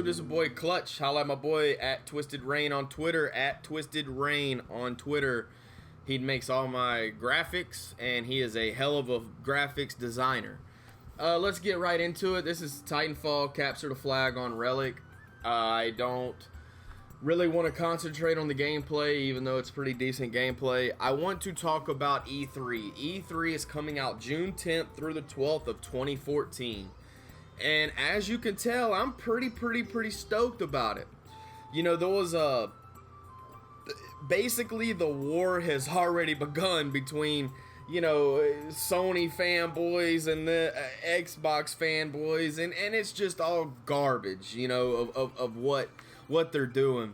YouTube? This is boy Clutch. Holla at my boy at Twisted Rain on Twitter. At Twisted Rain on Twitter. He makes all my graphics, and he is a hell of a graphics designer. Let's get right into it. This is Titanfall, Capture the Flag on Relic. I don't really want to concentrate on the gameplay, even though it's pretty decent gameplay. I want to talk about E3. E3 is coming out June 10th through the 12th of 2014. And as you can tell, I'm pretty stoked about it. You know, there was basically the war has already begun between, you know, Sony fanboys and the Xbox fanboys, and it's just all garbage, you know, of what they're doing.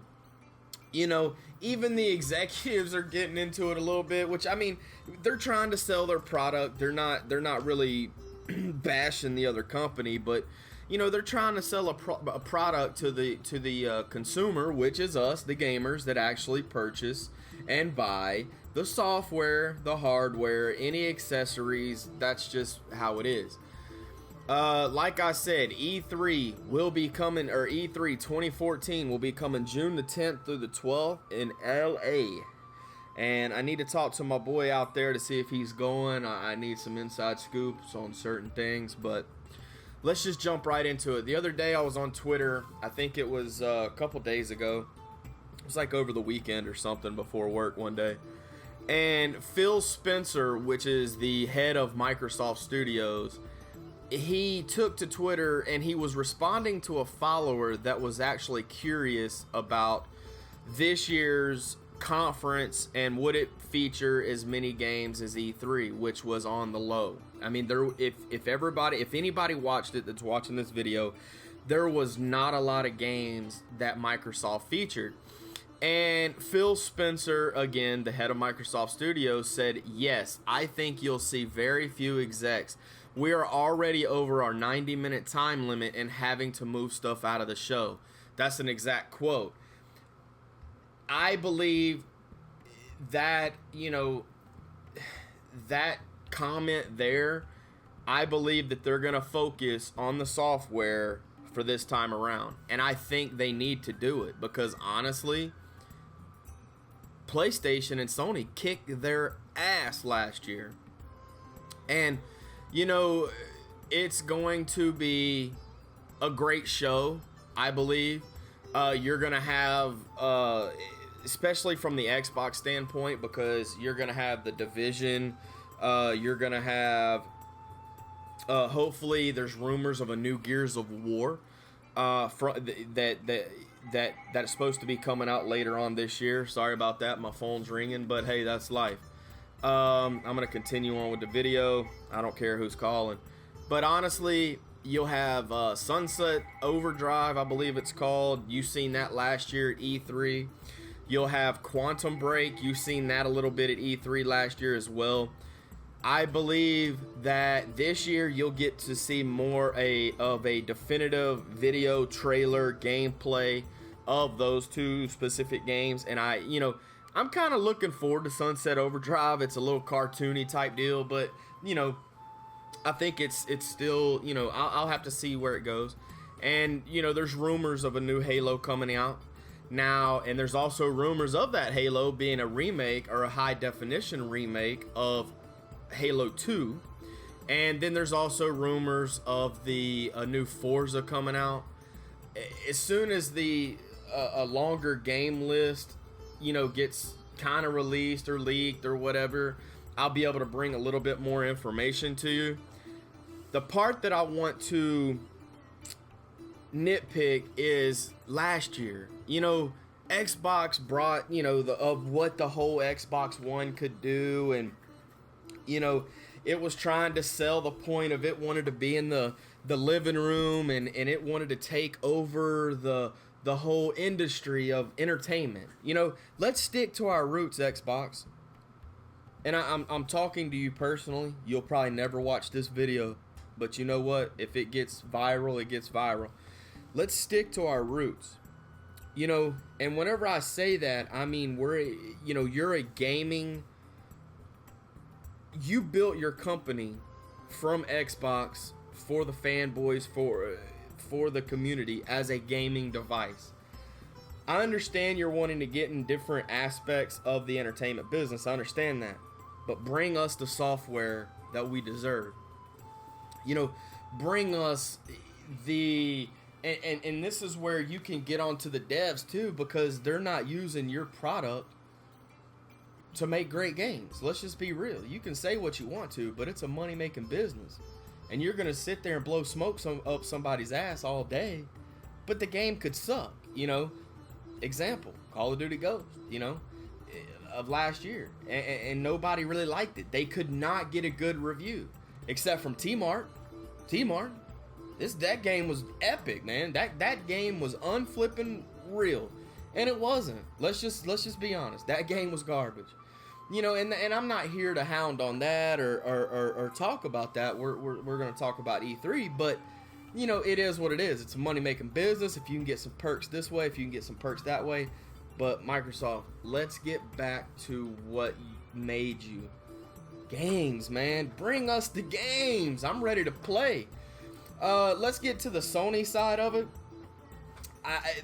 You know, even the executives are getting into it a little bit, which, I mean, they're trying to sell their product. They're not really bashing the other company, but you know, they're trying to sell a product to the consumer, which is us, the gamers that actually purchase and buy the software, the hardware, any accessories. That's just how it is. Like I said, E3 will be coming, or E3 2014 will be coming June the 10th through the 12th in LA. And I need to talk to my boy out there to see if he's going. I need some inside scoops on certain things, but let's just jump right into it. The other day I was on Twitter. I think it was a couple days ago. It was like over the weekend or something before work one day. And Phil Spencer, which is the head of Microsoft Studios, he took to Twitter and he was responding to a follower that was actually curious about this year's conference and would it feature as many games as E3, which was on the low. I mean, there, if anybody watched it that's watching this video, there was not a lot of games that Microsoft featured. And Phil Spencer, again, the head of Microsoft Studios, said, yes, I think you'll see very few execs. We are already over our 90-minute time limit and having to move stuff out of the show. That's an exact quote. I believe that, you know, that comment there, I believe that they're going to focus on the software for this time around. And I think they need to do it because, honestly, PlayStation and Sony kicked their ass last year. And, you know, it's going to be a great show, I believe. You're going to have, especially from the Xbox standpoint, because you're going to have the Division. You're going to have, hopefully, there's rumors of a new Gears of War that is supposed to be coming out later on this year. Sorry about that. My phone's ringing, but hey, that's life. I'm going to continue on with the video. I don't care who's calling. But honestly, you'll have Sunset Overdrive, I believe it's called. You've seen that last year at E3. You'll have Quantum Break. You've seen that a little bit at E3 last year as well. I believe that this year you'll get to see more of a definitive video trailer gameplay of those two specific games. And I'm kind of looking forward to Sunset Overdrive. It's a little cartoony type deal, but, you know, I think it's still, you know, I'll have to see where it goes. And, you know, there's rumors of a new Halo coming out now, and there's also rumors of that Halo being a remake or a high definition remake of Halo 2. And then there's also rumors of a new Forza coming out. As soon as a longer game list, you know, gets kind of released or leaked or whatever, I'll be able to bring a little bit more information to you. The part that I want to nitpick is last year. You know, Xbox brought, you know, of what the whole Xbox One could do, and, you know, it was trying to sell the point of it wanted to be in the living room, and it wanted to take over the whole industry of entertainment. You know, let's stick to our roots, Xbox. And I'm talking to you personally. You'll probably never watch this video, but you know what? If it gets viral, it gets viral. Let's stick to our roots. You know, and whenever I say that, I mean, you're a gaming. You built your company from Xbox for the fanboys, for the community as a gaming device. I understand you're wanting to get in different aspects of the entertainment business. I understand that. But bring us the software that we deserve. Bring us the... And this is where you can get onto the devs too, because they're not using your product to make great games. Let's just be real. You can say what you want to, but it's a money-making business. And you're going to sit there and blow smoke up somebody's ass all day, but the game could suck, Example, Call of Duty Ghost, of last year. And nobody really liked it. They could not get a good review, except from T-Mart. That game was epic, man. That game was unflipping real. And it wasn't. Let's just be honest. That game was garbage. And I'm not here to hound on that or talk about that. We're going to talk about E3, but it is what it is. It's a money-making business. If you can get some perks this way, if you can get some perks that way. But Microsoft, let's get back to what made you. Games, man. Bring us the games. I'm ready to play. Let's get to the Sony side of it.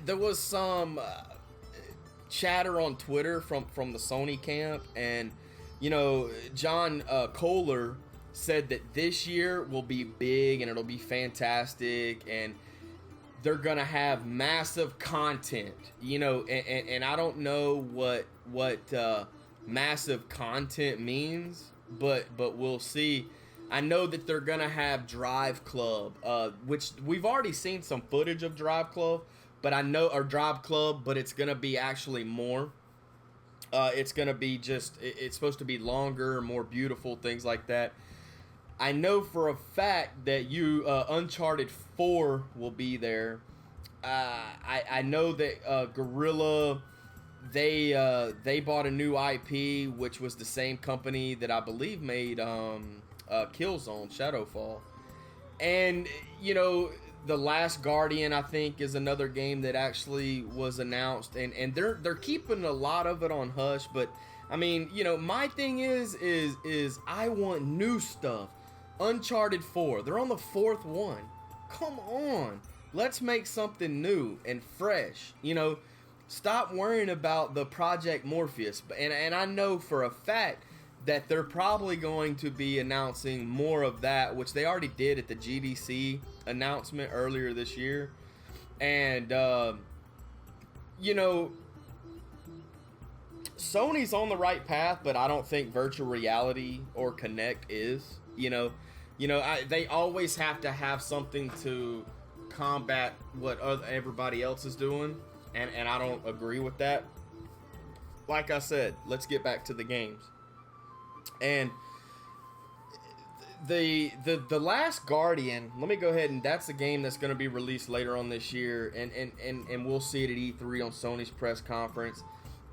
There was some chatter on Twitter from the Sony camp, and John Kohler said that this year will be big and it'll be fantastic, and they're gonna have massive content, and I don't know what massive content means, but we'll see. I know that they're gonna have Drive Club, which we've already seen some footage of Drive Club, but but it's gonna be actually more. It's gonna be it's supposed to be longer, more beautiful, things like that. I know for a fact that Uncharted 4 will be there. I know that Guerrilla, they bought a new IP, which was the same company that I believe made Killzone, Shadowfall. And, The Last Guardian, I think, is another game that actually was announced. And they're keeping a lot of it on hush. But, my thing is I want new stuff. Uncharted 4. They're on the 4th one. Come on. Let's make something new and fresh. Stop worrying about the Project Morpheus. And I know for a fact that they're probably going to be announcing more of that, which they already did at the GDC announcement earlier this year. And, Sony's on the right path, but I don't think virtual reality or Kinect is. They always have to have something to combat what everybody else is doing, and I don't agree with that. Like I said, let's get back to the games. And the Last Guardian, let me go ahead, and that's a game that's going to be released later on this year, and we'll see it at E3 on Sony's press conference.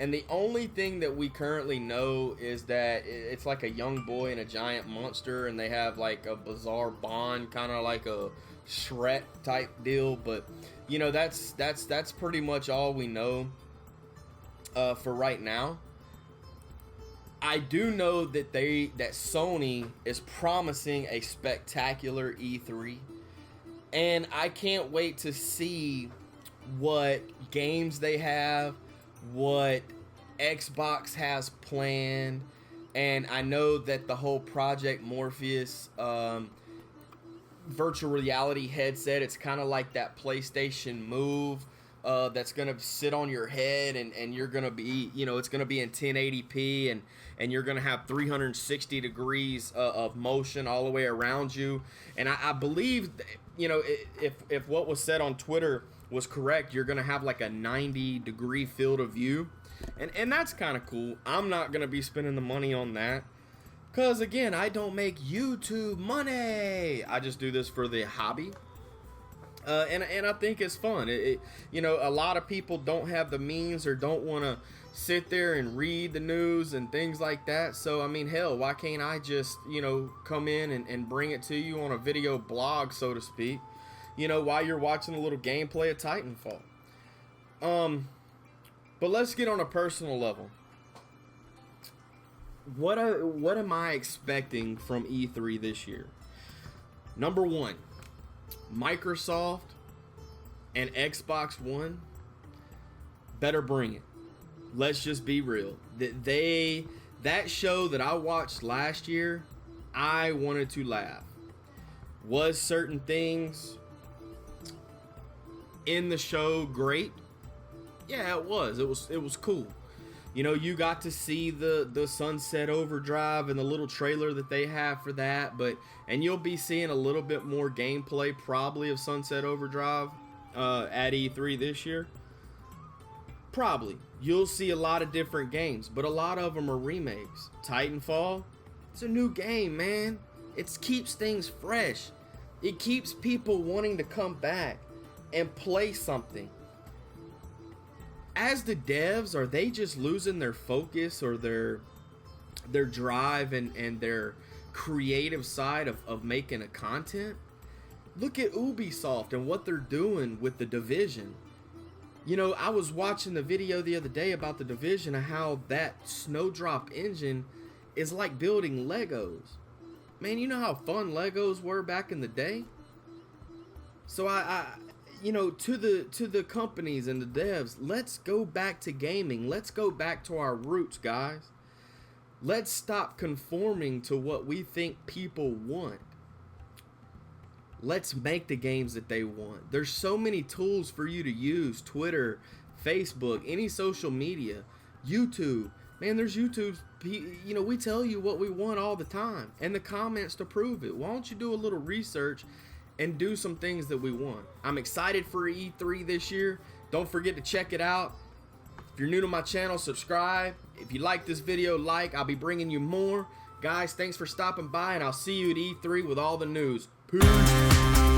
And the only thing that we currently know is that it's like a young boy and a giant monster, and they have like a bizarre bond, kind of like a Shrek type deal. But that's pretty much all we know for right now. I do know that Sony is promising a spectacular E3, and I can't wait to see what games they have, what Xbox has planned. And I know that the whole Project Morpheus virtual reality headset, it's kind of like that PlayStation Move that's going to sit on your head, and you're going to be, it's going to be in 1080p, and you're going to have 360 degrees of motion all the way around you. And I believe, if what was said on Twitter was correct, you're going to have like a 90-degree field of view. And that's kind of cool. I'm not going to be spending the money on that, because, again, I don't make YouTube money. I just do this for the hobby. And I think it's fun. A lot of people don't have the means or don't want to sit there and read the news and things like that. So, hell, why can't I just, come in and bring it to you on a video blog, so to speak, while you're watching a little gameplay of Titanfall. But let's get on a personal level. What am I expecting from E3 this year? Number one, Microsoft and Xbox One better bring it. Let's just be real. That show that I watched last year, I wanted to laugh. Was certain things in the show great? Yeah, it was. It was cool. You know, you got to see the Sunset Overdrive and the little trailer that they have for that, and you'll be seeing a little bit more gameplay probably of Sunset Overdrive at E3 this year. Probably. You'll see a lot of different games, but a lot of them are remakes. Titanfall, it's a new game, man. It keeps things fresh. It keeps people wanting to come back and play something. As the devs, are they just losing their focus or their drive and their creative side of making a content? Look at Ubisoft and what they're doing with The Division. You know, I was watching the video the other day about The Division and how that Snowdrop engine is like building Legos. Man, you know how fun Legos were back in the day? So I you know, to the companies and the devs, let's go back to gaming. Let's go back to our roots, guys. Let's stop conforming to what we think people want. Let's make the games that they want. There's so many tools for you to use. Twitter, Facebook, any social media, YouTube. Man, there's YouTube. You know, we tell you what we want all the time, and the comments to prove it. Why don't you do a little research and do some things that we want? I'm excited for E3 this year. Don't forget to check it out. If you're new to my channel, subscribe. If you like this video, like. I'll be bringing you more. Guys, thanks for stopping by, and I'll see you at E3 with all the news. Peace.